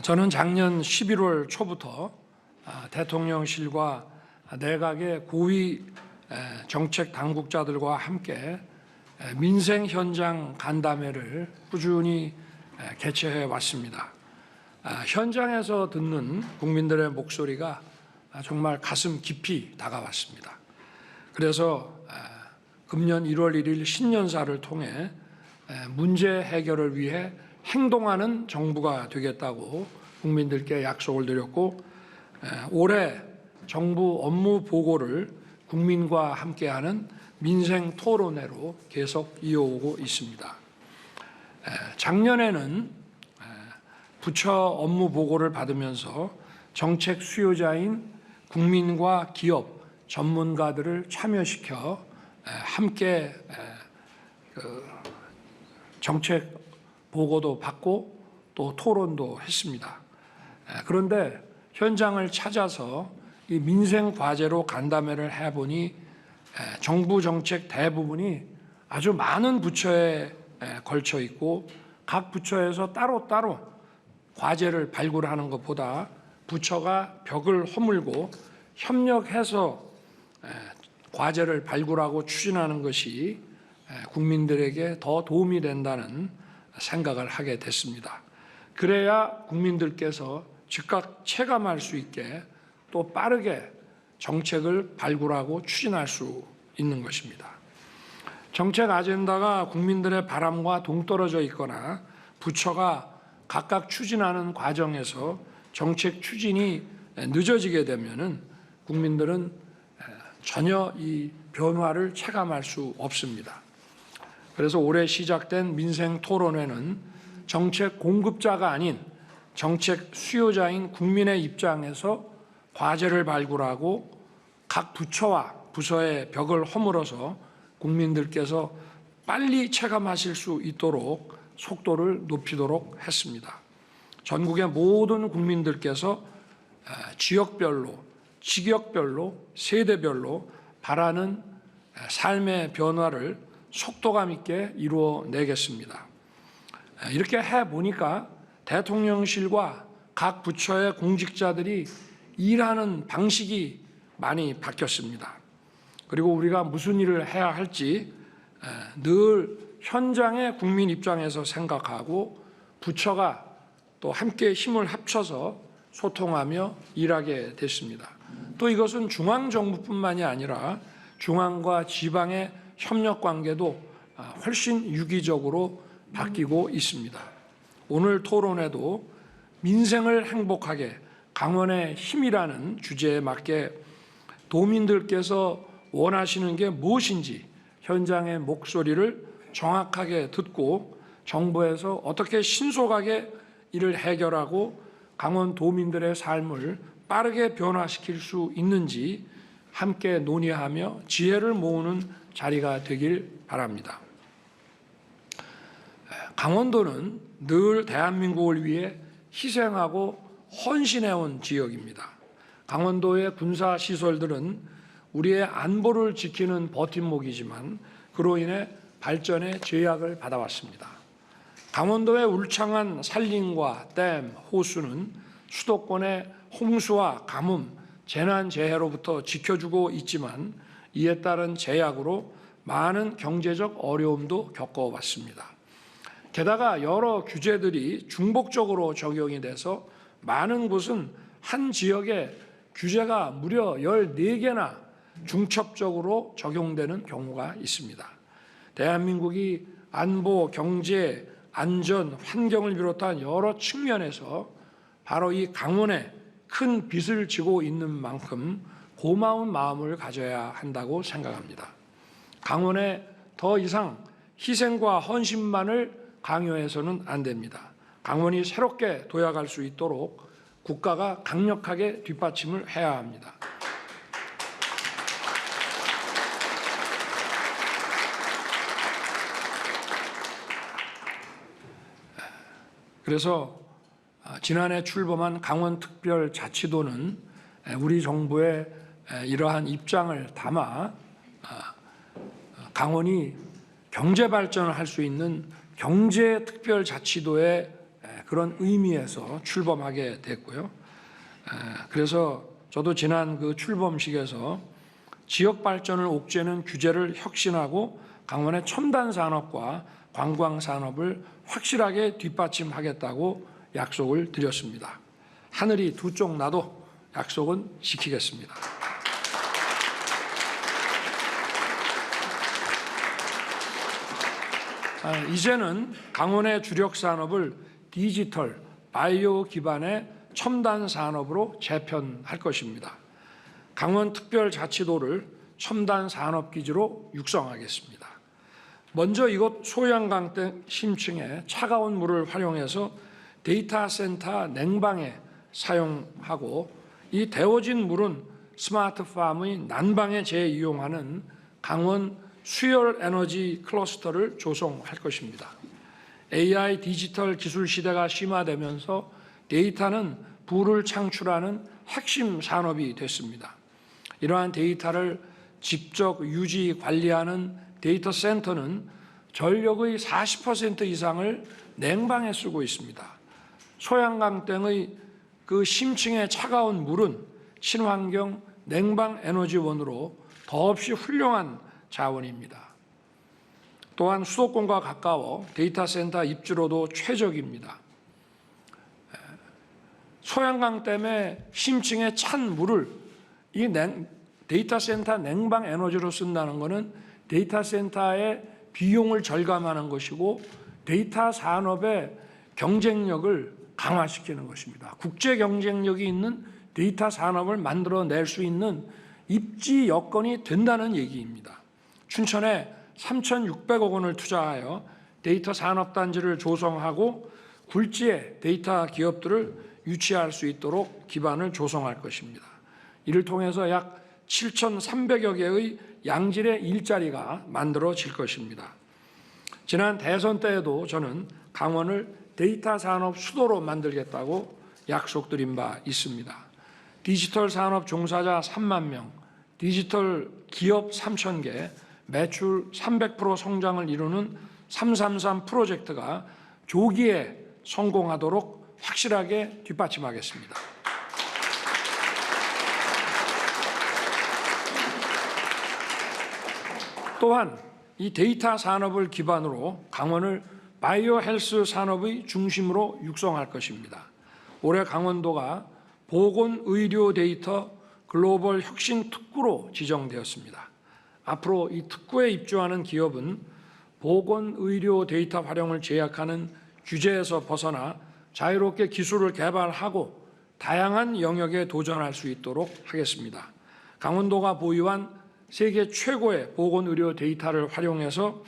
저는 작년 11월 초부터 대통령실과 내각의 고위 정책 당국자들과 함께 민생 현장 간담회를 꾸준히 개최해 왔습니다. 현장에서 듣는 국민들의 목소리가 정말 가슴 깊이 다가왔습니다. 그래서 금년 1월 1일 신년사를 통해 문제 해결을 위해 행동하는 정부가 되겠다고 국민들께 약속을 드렸고, 올해 정부 업무 보고를 국민과 함께하는 민생 토론회로 계속 이어오고 있습니다. 작년에는 부처 업무 보고를 받으면서 정책 수요자인 국민과 기업, 전문가들을 참여시켜 함께 정책 보고도 받고 또 토론도 했습니다. 그런데 현장을 찾아서 이 민생 과제로 간담회를 해보니 정부 정책 대부분이 아주 많은 부처에 걸쳐 있고, 각 부처에서 따로따로 과제를 발굴하는 것보다 부처가 벽을 허물고 협력해서 과제를 발굴하고 추진하는 것이 국민들에게 더 도움이 된다는 생각을 하게 됐습니다. 그래야 국민들께서 즉각 체감할 수 있게 또 빠르게 정책을 발굴하고 추진할 수 있는 것입니다. 정책 아젠다가 국민들의 바람과 동떨어져 있거나 부처가 각각 추진하는 과정에서 정책 추진이 늦어지게 되면은 국민들은 전혀 이 변화를 체감할 수 없습니다. 그래서 올해 시작된 민생 토론회는 정책 공급자가 아닌 정책 수요자인 국민의 입장에서 과제를 발굴하고 각 부처와 부서의 벽을 허물어서 국민들께서 빨리 체감하실 수 있도록 속도를 높이도록 했습니다. 전국의 모든 국민들께서 지역별로, 직역별로, 세대별로 바라는 삶의 변화를 속도감 있게 이루어내겠습니다. 이렇게 해보니까 대통령실과 각 부처의 공직자들이 일하는 방식이 많이 바뀌었습니다. 그리고 우리가 무슨 일을 해야 할지 늘 현장의 국민 입장에서 생각하고 부처가 또 함께 힘을 합쳐서 소통하며 일하게 됐습니다. 또 이것은 중앙정부뿐만이 아니라 중앙과 지방의 협력관계도 훨씬 유기적으로 바뀌고 있습니다. 오늘 토론회도 민생을 행복하게 강원의 힘이라는 주제에 맞게 도민들께서 원하시는 게 무엇인지 현장의 목소리를 정확하게 듣고 정부에서 어떻게 신속하게 이를 해결하고 강원 도민들의 삶을 빠르게 변화시킬 수 있는지 함께 논의하며 지혜를 모으는 자리가 되길 바랍니다. 강원도는 늘 대한민국을 위해 희생하고 헌신해온 지역입니다. 강원도의 군사시설들은 우리의 안보를 지키는 버팀목이지만 그로 인해 발전에 제약을 받아왔습니다. 강원도의 울창한 산림과 댐, 호수는 수도권의 홍수와 가뭄, 재난재해로부터 지켜주고 있지만 이에 따른 제약으로 많은 경제적 어려움도 겪어왔습니다. 게다가 여러 규제들이 중복적으로 적용이 돼서 많은 곳은 한 지역에 규제가 무려 14개나 중첩적으로 적용되는 경우가 있습니다. 대한민국이 안보, 경제, 안전, 환경을 비롯한 여러 측면에서 바로 이 강원에 큰 빚을 지고 있는 만큼 고마운 마음을 가져야 한다고 생각합니다. 강원에 더 이상 희생과 헌신만을 강요해서는 안 됩니다. 강원이 새롭게 도약할 수 있도록 국가가 강력하게 뒷받침을 해야 합니다. 그래서 지난해 출범한 강원특별자치도는 우리 정부의 이러한 입장을 담아 강원이 경제 발전을 할 수 있는 경제특별자치도의 그런 의미에서 출범하게 됐고요. 그래서 저도 지난 그 출범식에서 지역 발전을 옥죄는 규제를 혁신하고 강원의 첨단 산업과 관광 산업을 확실하게 뒷받침하겠다고 약속을 드렸습니다. 하늘이 두 쪽 나도 약속은 지키겠습니다. 이제는 강원의 주력 산업을 디지털, 바이오 기반의 첨단 산업으로 재편할 것입니다. 강원특별자치도를 첨단 산업기지로 육성하겠습니다. 먼저 이곳 소양강댐 심층에 차가운 물을 활용해서 데이터 센터 냉방에 사용하고 이 데워진 물은 스마트팜의 난방에 재이용하는 강원 수열 에너지 클러스터를 조성할 것입니다. AI 디지털 기술 시대가 심화되면서 데이터는 부를 창출하는 핵심 산업이 됐습니다. 이러한 데이터를 직접 유지 관리하는 데이터 센터는 전력의 40% 이상을 냉방에 쓰고 있습니다. 소양강댐의 그 심층의 차가운 물은 친환경 냉방 에너지원으로 더없이 훌륭한 자원입니다. 또한 수도권과 가까워 데이터 센터 입주로도 최적입니다. 소양강댐의 심층의 찬 물을 이 데이터 센터 냉방 에너지로 쓴다는 것은 데이터 센터의 비용을 절감하는 것이고 데이터 산업의 경쟁력을 강화시키는 것입니다. 국제 경쟁력이 있는 데이터 산업을 만들어낼 수 있는 입지 여건이 된다는 얘기입니다. 춘천에 3,600억 원을 투자하여 데이터 산업단지를 조성하고 굴지에 데이터 기업들을 유치할 수 있도록 기반을 조성할 것입니다. 이를 통해서 약 7,300여 개의 양질의 일자리가 만들어질 것입니다. 지난 대선 때에도 저는 강원을 데이터 산업 수도로 만들겠다고 약속드린 바 있습니다. 디지털 산업 종사자 3만 명, 디지털 기업 3,000개, 매출 300% 성장을 이루는 333 프로젝트가 조기에 성공하도록 확실하게 뒷받침하겠습니다. 또한 이 데이터 산업을 기반으로 강원을 바이오 헬스 산업의 중심으로 육성할 것입니다. 올해 강원도가 보건의료 데이터 글로벌 혁신 특구로 지정되었습니다. 앞으로 이 특구에 입주하는 기업은 보건의료 데이터 활용을 제약하는 규제에서 벗어나 자유롭게 기술을 개발하고 다양한 영역에 도전할 수 있도록 하겠습니다. 강원도가 보유한 세계 최고의 보건의료 데이터를 활용해서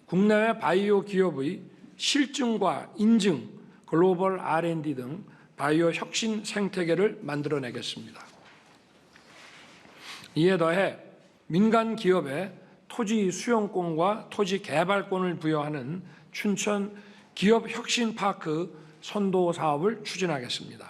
국내외 바이오 기업의 실증과 인증, 글로벌 R&D 등 바이오 혁신 생태계를 만들어내겠습니다. 이에 더해 민간 기업에 토지 수용권과 토지 개발권을 부여하는 춘천 기업혁신파크 선도 사업을 추진하겠습니다.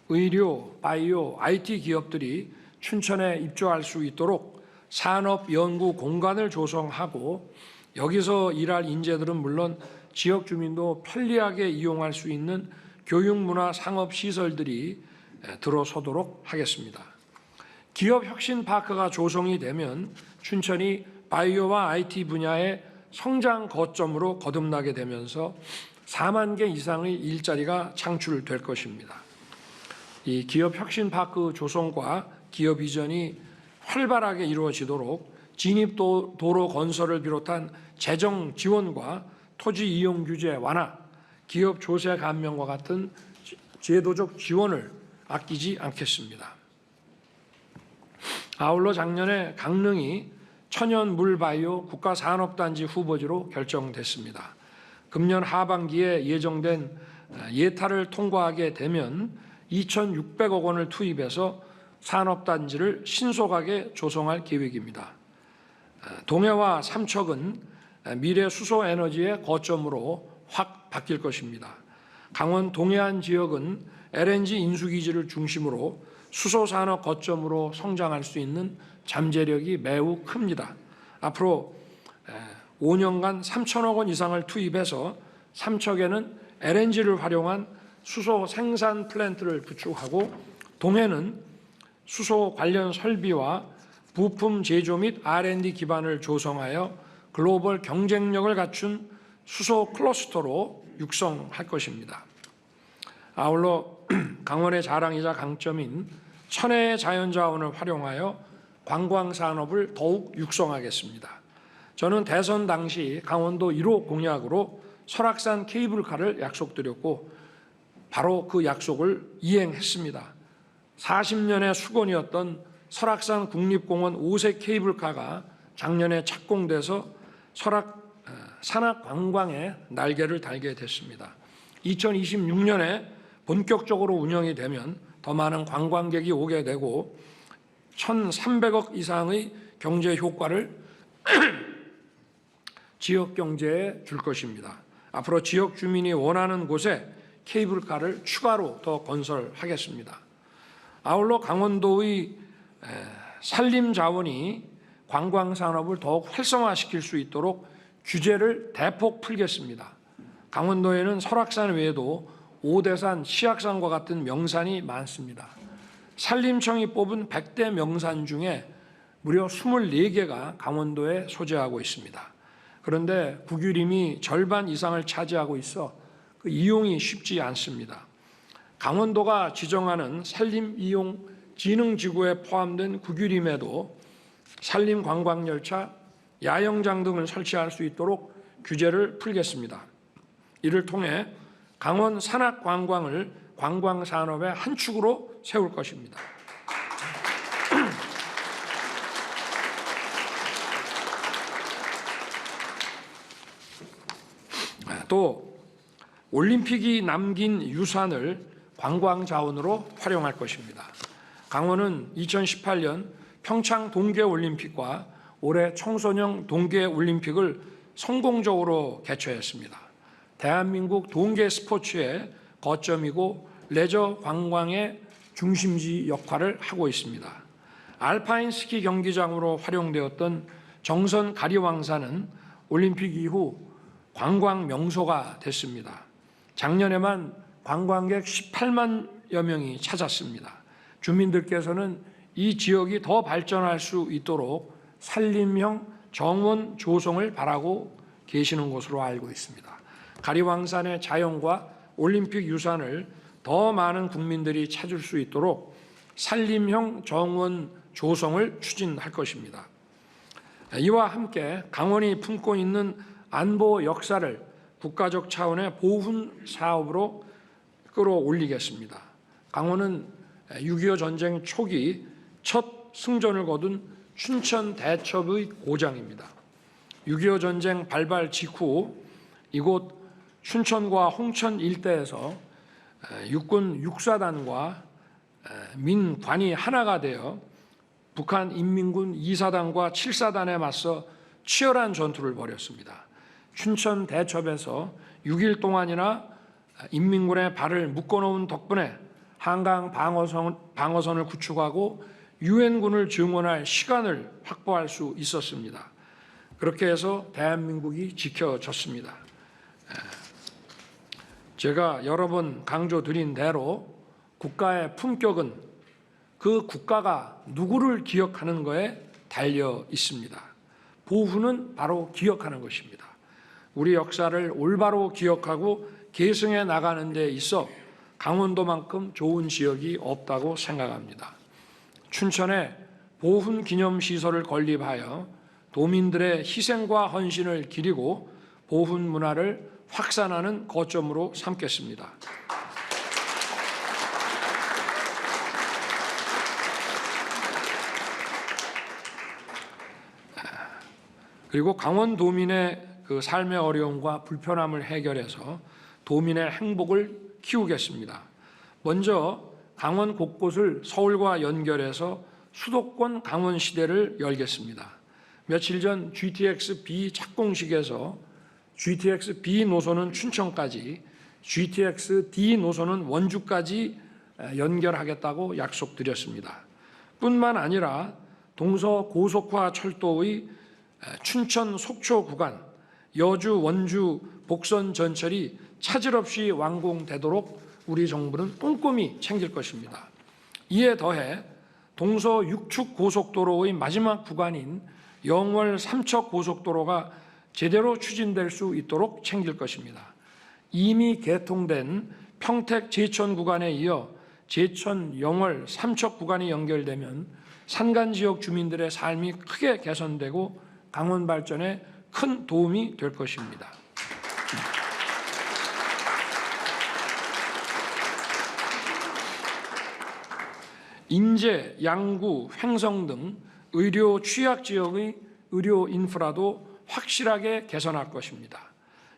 의료, 바이오, IT 기업들이 춘천에 입주할 수 있도록 산업 연구 공간을 조성하고 여기서 일할 인재들은 물론 지역 주민도 편리하게 이용할 수 있는 교육문화 상업시설들이 들어서도록 하겠습니다. 기업혁신파크가 조성이 되면 춘천이 바이오와 IT 분야의 성장 거점으로 거듭나게 되면서 4만 개 이상의 일자리가 창출될 것입니다. 이 기업혁신파크 조성과 기업 이전이 활발하게 이루어지도록 진입도로 건설을 비롯한 재정 지원과 토지 이용 규제 완화, 기업 조세 감면과 같은 제도적 지원을 아끼지 않겠습니다. 아울러 작년에 강릉이 천연 물바이오 국가산업단지 후보지로 결정됐습니다. 금년 하반기에 예정된 예타를 통과하게 되면 2,600억 원을 투입해서 산업단지를 신속하게 조성할 계획입니다. 동해와 삼척은 미래 수소에너지의 거점으로 확 바뀔 것입니다. 강원 동해안 지역은 LNG 인수기지를 중심으로 수소산업 거점으로 성장할 수 있는 잠재력이 매우 큽니다. 앞으로 5년간 3천억 원 이상을 투입해서 삼척에는 LNG를 활용한 수소 생산 플랜트를 구축하고 동해는 수소 관련 설비와 부품 제조 및 R&D 기반을 조성하여 글로벌 경쟁력을 갖춘 수소 클러스터로 육성할 것입니다. 아울러 강원의 자랑이자 강점인 천혜의 자연자원을 활용하여 관광산업을 더욱 육성하겠습니다. 저는 대선 당시 강원도 1호 공약으로 설악산 케이블카를 약속드렸고 바로 그 약속을 이행했습니다. 40년의 수건이었던 설악산 국립공원 5색 케이블카가 작년에 착공돼서 산악 관광에 날개를 달게 됐습니다. 2026년에 본격적으로 운영이 되면 더 많은 관광객이 오게 되고 1,300억 이상의 경제 효과를 지역 경제에 줄 것입니다. 앞으로 지역 주민이 원하는 곳에 케이블카를 추가로 더 건설하겠습니다. 아울러 강원도의 산림 자원이 관광 산업을 더욱 활성화시킬 수 있도록 규제를 대폭 풀겠습니다. 강원도에는 설악산 외에도 오대산, 시악산과 같은 명산이 많습니다. 산림청이 뽑은 100대 명산 중에 무려 24개가 강원도에 소재하고 있습니다. 그런데 국유림이 절반 이상을 차지하고 있어 그 이용이 쉽지 않습니다. 강원도가 지정하는 산림이용진흥지구에 포함된 국유림에도 산림관광열차, 야영장 등을 설치할 수 있도록 규제를 풀겠습니다. 이를 통해 강원 산악관광을 관광산업의 한 축으로 세울 것입니다. 또 올림픽이 남긴 유산을 관광자원으로 활용할 것입니다. 강원은 2018년 평창 동계올림픽과 올해 청소년 동계올림픽을 성공적으로 개최했습니다. 대한민국 동계 스포츠의 거점이고 레저 관광의 중심지 역할을 하고 있습니다. 알파인 스키 경기장으로 활용되었던 정선 가리왕산은 올림픽 이후 관광 명소가 됐습니다. 작년에만 관광객 18만여 명이 찾았습니다. 주민들께서는 이 지역이 더 발전할 수 있도록 산림형 정원 조성을 바라고 계시는 것으로 알고 있습니다. 가리왕산의 자연과 올림픽 유산을 더 많은 국민들이 찾을 수 있도록 산림형 정원 조성을 추진할 것입니다. 이와 함께 강원이 품고 있는 안보 역사를 국가적 차원의 보훈 사업으로 끌어올리겠습니다. 강원은 6.25 전쟁 초기 첫 승전을 거둔 춘천 대첩의 고장입니다. 6.25 전쟁 발발 직후 이곳 춘천과 홍천 일대에서 육군 6사단과 민관이 하나가 되어 북한 인민군 2사단과 7사단에 맞서 치열한 전투를 벌였습니다. 춘천 대첩에서 6일 동안이나 인민군의 발을 묶어놓은 덕분에 한강 방어선을 구축하고 유엔군을 증원할 시간을 확보할 수 있었습니다. 그렇게 해서 대한민국이 지켜졌습니다. 제가 여러 번 강조드린 대로 국가의 품격은 그 국가가 누구를 기억하는 거에 달려 있습니다. 보훈은 바로 기억하는 것입니다. 우리 역사를 올바로 기억하고 계승해 나가는 데 있어 강원도만큼 좋은 지역이 없다고 생각합니다. 춘천에 보훈기념시설을 건립하여 도민들의 희생과 헌신을 기리고 보훈 문화를 확산하는 거점으로 삼겠습니다. 그리고 강원도민의 그 삶의 어려움과 불편함을 해결해서 도민의 행복을 키우겠습니다. 먼저 강원 곳곳을 서울과 연결해서 수도권 강원시대를 열겠습니다. 며칠 전 GTX-B 착공식에서 GTX-B 노선은 춘천까지, GTX-D 노선은 원주까지 연결하겠다고 약속드렸습니다. 뿐만 아니라 동서고속화 철도의 춘천 속초 구간, 여주 원주 복선 전철이 차질 없이 완공되도록 우리 정부는 꼼꼼히 챙길 것입니다. 이에 더해 동서 6축 고속도로의 마지막 구간인 영월 삼척 고속도로가 제대로 추진될 수 있도록 챙길 것입니다. 이미 개통된 평택 제천 구간에 이어 제천, 영월, 삼척 구간이 연결되면 산간 지역 주민들의 삶이 크게 개선되고 강원 발전에 큰 도움이 될 것입니다. 인제, 양구, 횡성 등 의료 취약 지역의 의료 인프라도 확실하게 개선할 것입니다.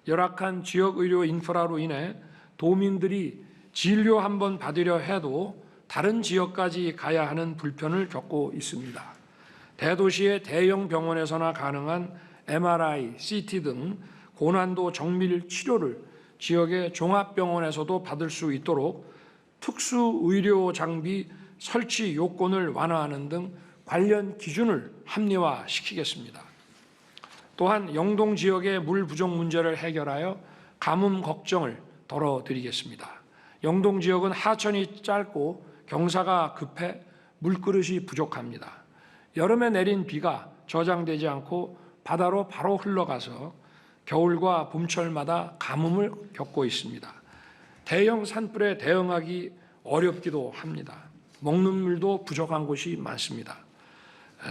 열악한 지역 의료 인프라로 인해 도민들이 진료 한번 받으려 해도 다른 지역까지 가야 하는 불편을 겪고 있습니다. 대도시의 대형 병원에서나 가능한 MRI, CT 등 고난도 정밀 치료를 지역의 종합병원에서도 받을 수 있도록 특수 의료 장비 설치 요건을 완화하는 등 관련 기준을 합리화시키겠습니다. 또한 영동 지역의 물 부족 문제를 해결하여 가뭄 걱정을 덜어드리겠습니다. 영동 지역은 하천이 짧고 경사가 급해 물그릇이 부족합니다. 여름에 내린 비가 저장되지 않고 바다로 바로 흘러가서 겨울과 봄철마다 가뭄을 겪고 있습니다. 대형 산불에 대응하기 어렵기도 합니다. 먹는 물도 부족한 곳이 많습니다.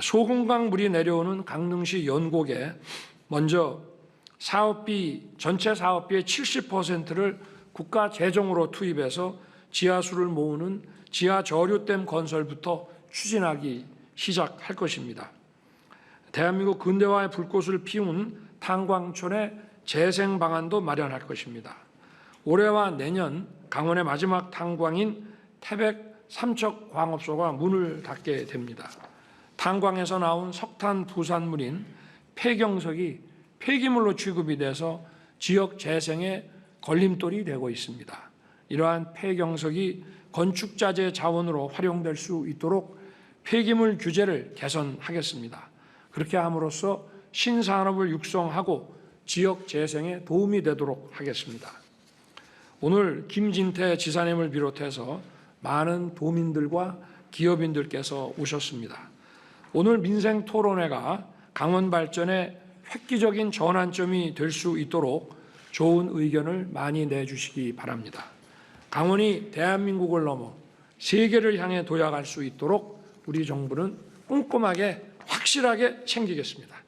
소금강 물이 내려오는 강릉시 연곡에 먼저 전체 사업비의 70%를 국가 재정으로 투입해서 지하수를 모으는 지하 저류댐 건설부터 추진하기 시작할 것입니다. 대한민국 근대화의 불꽃을 피운 탄광촌의 재생 방안도 마련할 것입니다. 올해와 내년 강원의 마지막 탄광인 태백 삼척 광업소가 문을 닫게 됩니다. 탄광에서 나온 석탄 부산물인 폐경석이 폐기물로 취급이 돼서 지역 재생에 걸림돌이 되고 있습니다. 이러한 폐경석이 건축자재 자원으로 활용될 수 있도록 폐기물 규제를 개선하겠습니다. 그렇게 함으로써 신산업을 육성하고 지역 재생에 도움이 되도록 하겠습니다. 오늘 김진태 지사님을 비롯해서 많은 도민들과 기업인들께서 오셨습니다. 오늘 민생 토론회가 강원 발전의 획기적인 전환점이 될 수 있도록 좋은 의견을 많이 내주시기 바랍니다. 강원이 대한민국을 넘어 세계를 향해 도약할 수 있도록 우리 정부는 꼼꼼하게 확실하게 챙기겠습니다.